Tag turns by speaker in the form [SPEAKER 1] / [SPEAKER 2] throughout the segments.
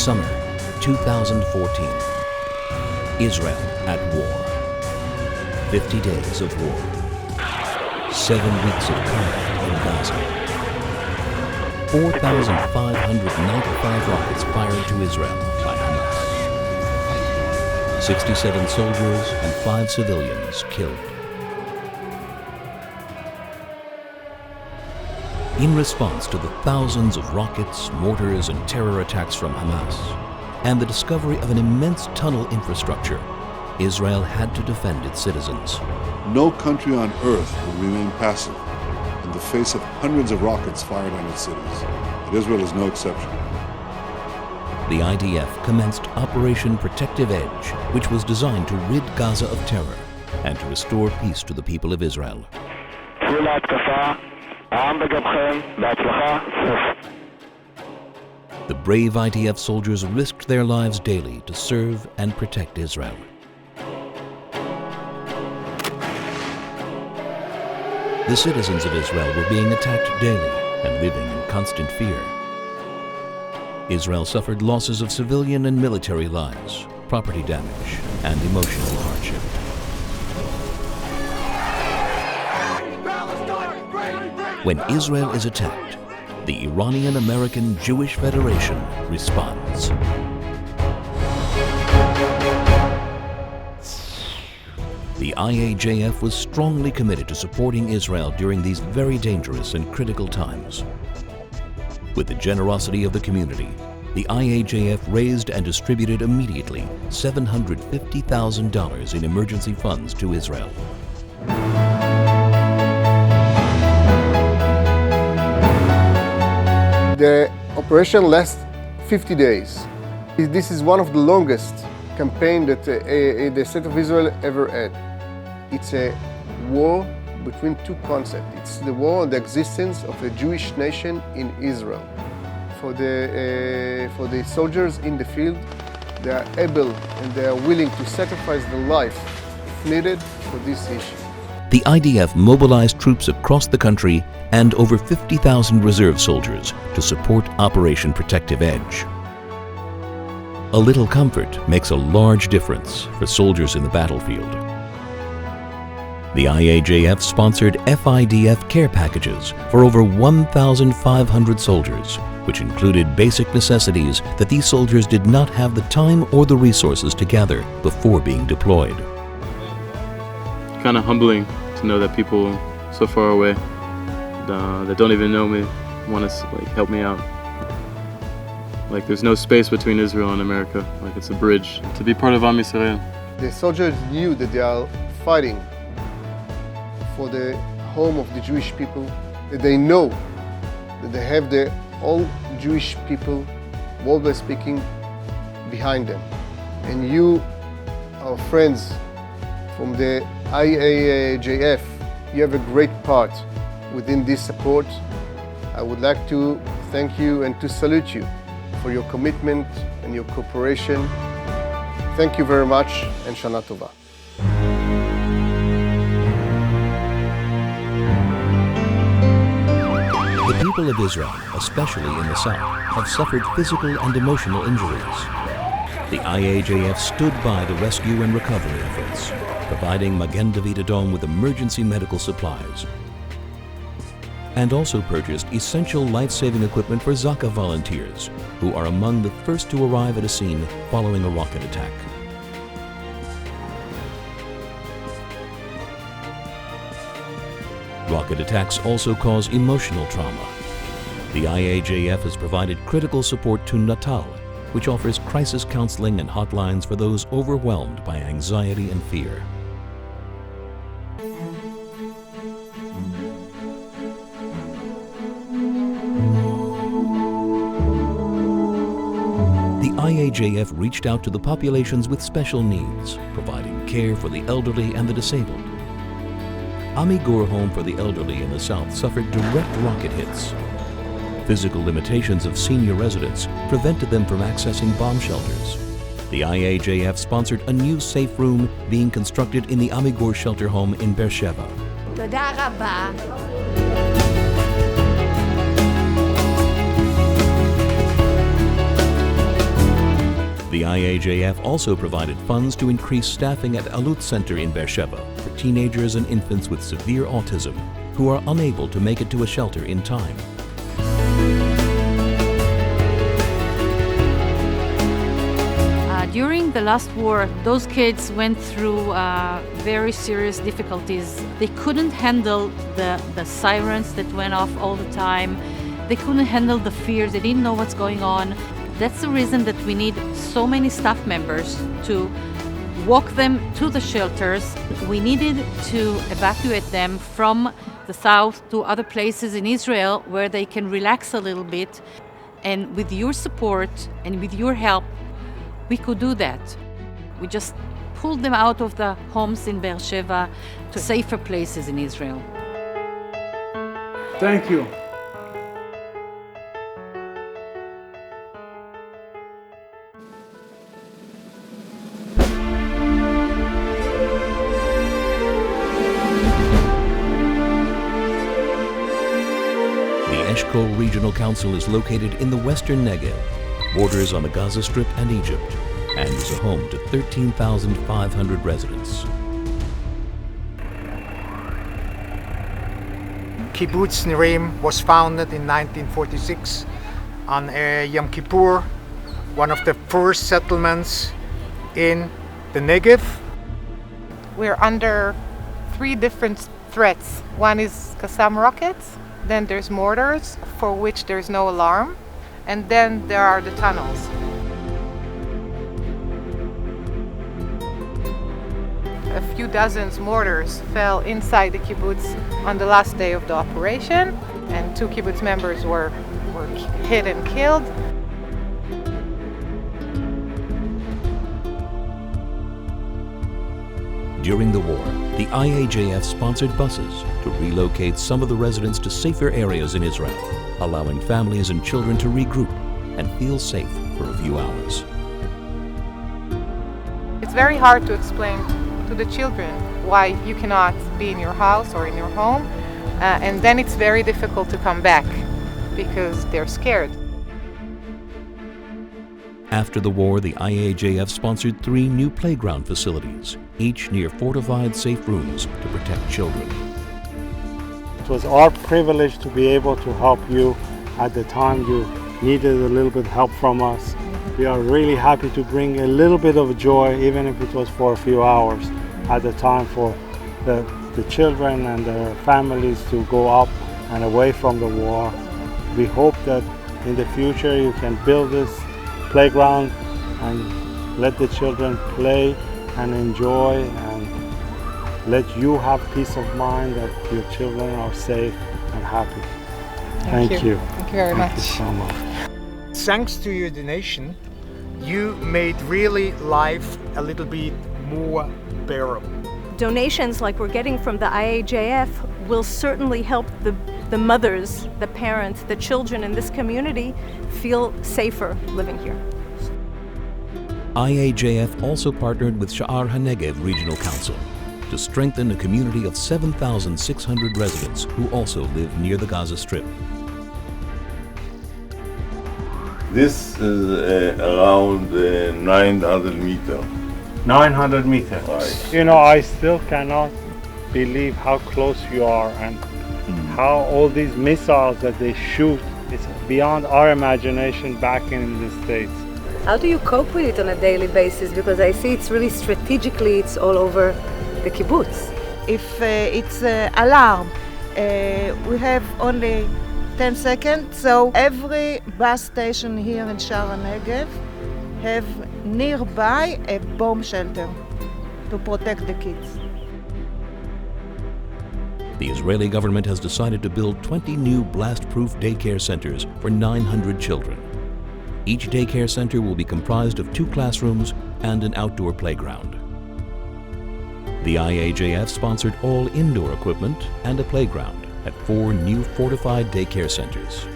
[SPEAKER 1] Summer 2014. Israel at war. 50 days of war. 7 weeks of combat in Gaza. 4,595 rockets fired to Israel by Hamas. 67 soldiers and 5 civilians killed. In response to the thousands of rockets, mortars, and terror attacks from Hamas, and the discovery of an immense tunnel infrastructure, Israel had to defend its citizens.
[SPEAKER 2] No country on earth will remain passive in the face of hundreds of rockets fired on its cities, and Israel is no exception.
[SPEAKER 1] The IDF commenced Operation Protective Edge, which was designed to rid Gaza of terror and to restore peace to the people of Israel. The brave IDF soldiers risked their lives daily to serve and protect Israel. The citizens of Israel were being attacked daily and living in constant fear. Israel suffered losses of civilian and military lives, property damage, and emotional hardship. When Israel is attacked, the Iranian-American Jewish Federation responds. The IAJF was strongly committed to supporting Israel during these very dangerous and critical times. With the generosity of the community, the IAJF raised and distributed immediately $750,000 in emergency funds to Israel.
[SPEAKER 3] The operation lasts 50 days. This is one of the longest campaigns that the state of Israel ever had. It's a war between two concepts. It's the war on the existence of a Jewish nation in Israel. For the soldiers in the field, they are able and they are willing to sacrifice their life if needed for this issue.
[SPEAKER 1] The IDF mobilized troops across the country and over 50,000 reserve soldiers to support Operation Protective Edge. A little comfort makes a large difference for soldiers in the battlefield. The IAJF sponsored FIDF care packages for over 1,500 soldiers, which included basic necessities that these soldiers did not have the time or the resources to gather before being deployed.
[SPEAKER 4] Kind of humbling to know that people so far away that don't even know me want to help me out. Like, there's no space between Israel and America. Like, it's a bridge to be part of Am Yisrael.
[SPEAKER 3] The soldiers knew that they are fighting for the home of the Jewish people, that they know that they have the all Jewish people, worldwide speaking, behind them. And you, our friends from the IAJF, you have a great part within this support. I would like to thank you and to salute you for your commitment and your cooperation. Thank you very much, and Shana Tova.
[SPEAKER 1] The people of Israel, especially in the south, have suffered physical and emotional injuries. The IAJF stood by the rescue and recovery efforts, providing Magen David Adom with emergency medical supplies, and also purchased essential life-saving equipment for Zaka volunteers, who are among the first to arrive at a scene following a rocket attack. Rocket attacks also cause emotional trauma. The IAJF has provided critical support to Natal, which offers crisis counseling and hotlines for those overwhelmed by anxiety and fear. The IAJF reached out to the populations with special needs, providing care for the elderly and the disabled. Ami Gur Home for the Elderly in the South suffered direct rocket hits. Physical limitations of senior residents prevented them from accessing bomb shelters. The IAJF sponsored a new safe room being constructed in the Ami Gur shelter home in Beersheba.
[SPEAKER 5] תודה רבה.
[SPEAKER 1] IAJF also provided funds to increase staffing at Alut Center in Beersheba for teenagers and infants with severe autism who are unable to make it to a shelter in time.
[SPEAKER 5] During the last war, those kids went through very serious difficulties. They couldn't handle the sirens that went off all the time. They couldn't handle the fear. They didn't know what's going on. That's the reason that we need so many staff members to walk them to the shelters. We needed to evacuate them from the south to other places in Israel where they can relax a little bit. And with your support and with your help, we could do that. We just pulled them out of the homes in Beersheba to safer places in Israel.
[SPEAKER 6] Thank you.
[SPEAKER 1] The Eshkol Regional Council is located in the western Negev, borders on the Gaza Strip and Egypt, and is a home to 13,500 residents.
[SPEAKER 7] Kibbutz Nirim was founded in 1946 on Yom Kippur, one of the first settlements in the Negev.
[SPEAKER 8] We're under 3 different threats. One is Qassam rockets, then there's mortars for which there's no alarm, and then there are the tunnels. A few dozens mortars fell inside the kibbutz on the last day of the operation, and 2 kibbutz members were hit and killed.
[SPEAKER 1] During the war, the IAJF sponsored buses to relocate some of the residents to safer areas in Israel, allowing families and children to regroup and feel safe for a few hours.
[SPEAKER 8] It's very hard to explain to the children why you cannot be in your house or in your home, and then it's very difficult to come back because they're scared.
[SPEAKER 1] After the war, the IAJF sponsored 3 new playground facilities, each near fortified safe rooms to protect children.
[SPEAKER 6] It was our privilege to be able to help you at the time you needed a little bit help from us. We are really happy to bring a little bit of joy, even if it was for a few hours at the time, for the children and their families to go up and away from the war. We hope that in the future you can build this playground and let the children play and enjoy, and let you have peace of mind that your children are safe and happy. Thank you.
[SPEAKER 8] Thank you very much.
[SPEAKER 6] Thank you so much.
[SPEAKER 7] Thanks to your donation, you made really life a little bit more bearable.
[SPEAKER 9] Donations like we're getting from the IAJF will certainly help the mothers, the parents, the children in this community feel safer living here.
[SPEAKER 1] IAJF also partnered with Sha'ar HaNegev Regional Council to strengthen a community of 7,600 residents who also live near the Gaza Strip.
[SPEAKER 10] This is around 900 meters.
[SPEAKER 6] 900 meters.
[SPEAKER 10] Right.
[SPEAKER 6] You know, I still cannot believe how close you are and how all these missiles that they shoot, it's beyond our imagination back in the States.
[SPEAKER 11] How do you cope with it on a daily basis? Because I see it's really strategically, it's all over the kibbutz.
[SPEAKER 12] If it's alarm, we have only 10 seconds, so every bus station here in Sha'ar HaNegev have nearby a bomb shelter to protect the kids.
[SPEAKER 1] The Israeli government has decided to build 20 new blast-proof daycare centers for 900 children. Each daycare center will be comprised of 2 classrooms and an outdoor playground. The IAJF sponsored all indoor equipment and a playground at 4 new fortified daycare centers.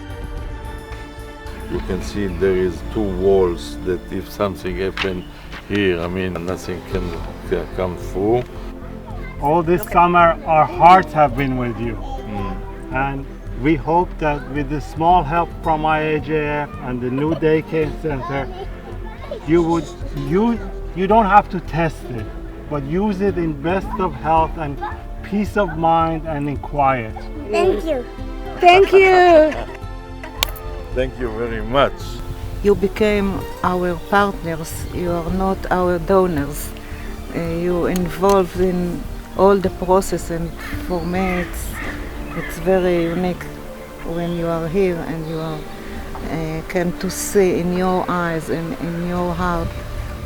[SPEAKER 10] You can see there is 2 walls that if something happen here, I mean, nothing can come through.
[SPEAKER 6] All this summer, our hearts have been with you. And we hope that with the small help from IAJF and the new daycare center, you don't have to test it, but use it in best of health and peace of mind and in quiet.
[SPEAKER 13] Thank you.
[SPEAKER 12] Thank you.
[SPEAKER 10] Thank you very much.
[SPEAKER 12] You became our partners. You are not our donors. You involved in all the process, and for me it's very unique when you are here and you are can to see in your eyes and in your heart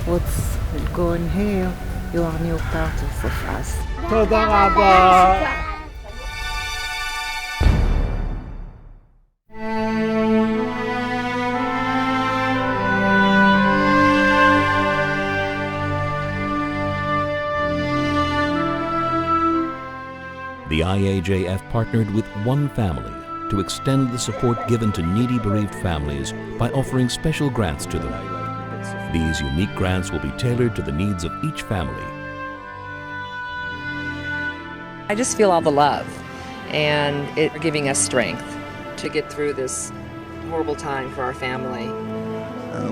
[SPEAKER 12] what's going here. You are new partners of us.
[SPEAKER 6] תודה רבה.
[SPEAKER 1] The IAJF partnered with one family to extend the support given to needy bereaved families by offering special grants to them. These unique grants will be tailored to the needs of each family.
[SPEAKER 14] I just feel all the love, and it's giving us strength to get through this horrible time for our family.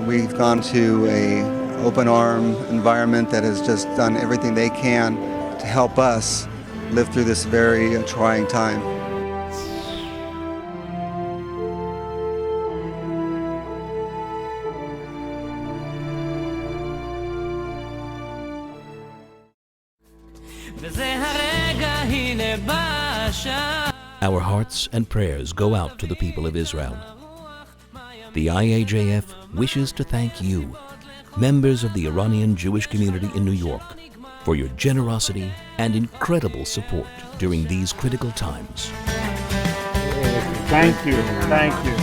[SPEAKER 15] We've gone to an open arm environment that has just done everything they can to help us live through this very trying time.
[SPEAKER 1] Our hearts and prayers go out to the people of Israel. The IAJF wishes to thank you, members of the Iranian Jewish community in New York, for your generosity and incredible support during these critical times.
[SPEAKER 6] Thank you. Thank you.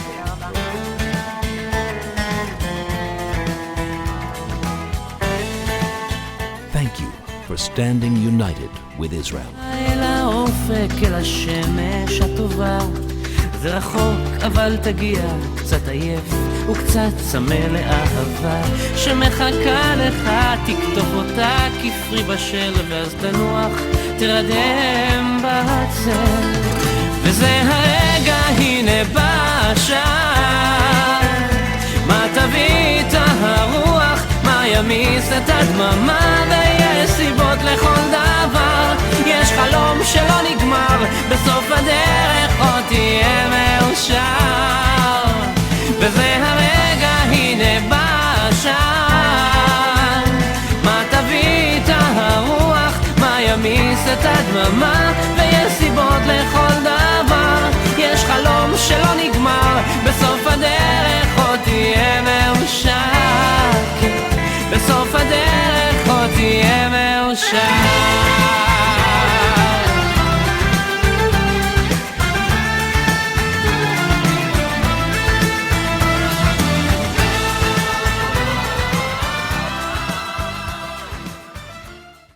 [SPEAKER 1] Thank you for standing united with Israel.
[SPEAKER 16] זה רחוק אבל תגיע, קצת עייף וקצת צמא לאהבה שמחכה לך, תקטוף אותה כפרי בשל ואז תנוח, תרדם בצל וזה הרגע, הנה בא השעה מה תביא את הרוח, מה ימיס את הדממה ויש סיבות לכל דבר, יש חלום שלא נגמר, בסוף הדרך עוד תהיה מאושר וזה הרגע, הנה בא השעה מה תביא את הרוח, מה ימיס את הדממה ויש סיבות לכל דבר, יש חלום שלא נגמר, בסוף הדרך עוד תהיה מאושר בסוף הדרך עוד תהיה מאושר